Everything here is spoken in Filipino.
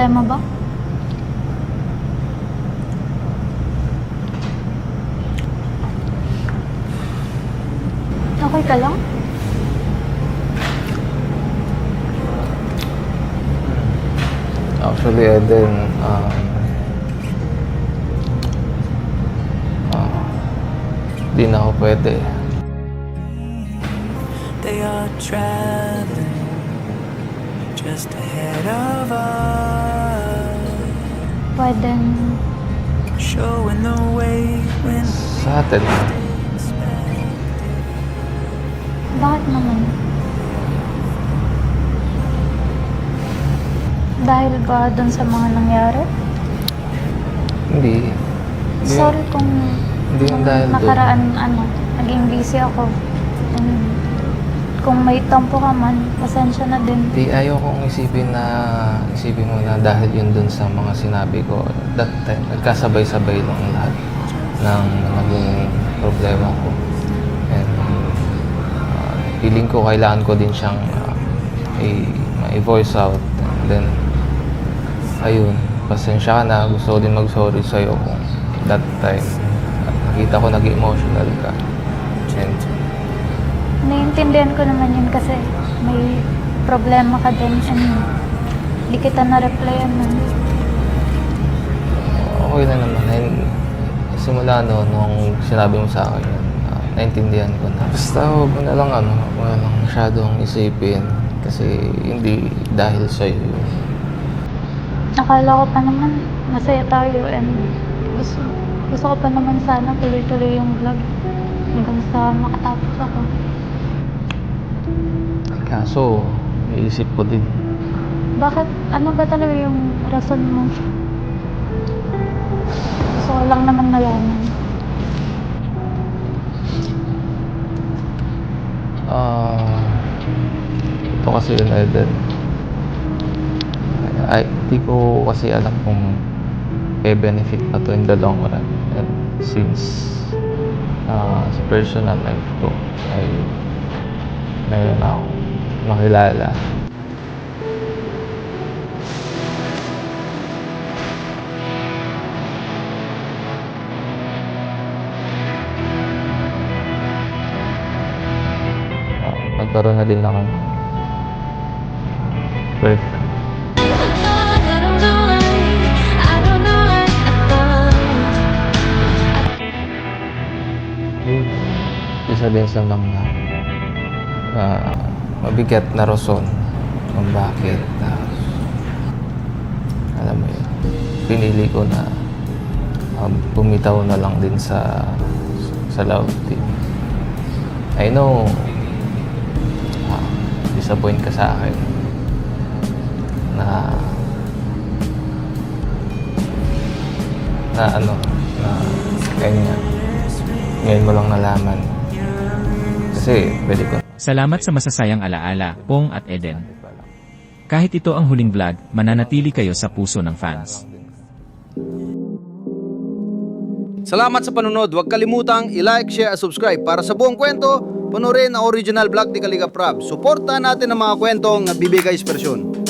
problema ba? Okay ka lang? Actually, Eden, di na ako pwede. They are traveling just ahead of us, Pwedeng showing the way when Sa atin, bakit naman? Dahil ba dun sa mga nangyari? hindi. Sorry kung Hindi yung dahil doon. nakaraan naging busy ako. And kung may tampo ka man, pasensya na din. Di ayaw kong isipin mo na dahil yun dun sa mga sinabi ko. That time, nagkasabay-sabay lang lahat ng naging problema ko. And feeling ko kailangan ko din siyang i-voice out. And then, ayun, pasensya ka na. Gusto ko din mag-sorry sa'yo kung that time nakita ko naging emotional ka. And Naiintindihan ko naman yun kasi may problema ka din and di kita na-replyan nun. okay na naman. And simula nung sinabi mo sa akin yun, naintindihan ko na. Basta huwag mo na lang huwag mo na lang masyadong isipin kasi hindi dahil sa'yo yun. Akala ko pa naman masaya tayo and gusto ko pa naman sana tuloy-tuloy yung vlog hanggang sa makatapos ako. Kaso, iisip ko din. Bakit? Ano ba talaga yung rason mo? Gusto ko lang naman nalaman. Ito kasi yun, Eden. Di ko kasi alam kung benefit na to in the long run. And since sa personal life ko ay meron akong makilala. Nagkaroon na din ako ng girlfriend. Isa din sa mga mabigat na rason kung bakit alam mo yun, pinili ko na bumitaw na lang din sa love team. I know disappoint ka sa akin na ganyan. Ngayon mo lang nalaman. Kasi pwede ko. Salamat sa masasayang alaala, Pong at Eden. Kahit ito ang huling vlog, mananatili kayo sa puso ng fans. Salamat sa panunod. Huwag kalimutang i-like, share at subscribe. Para sa buong kwento, panoorin ang original vlog ni Kaligap Rab. Suportahan natin ang mga kwentong nagbibigay inspirasyon.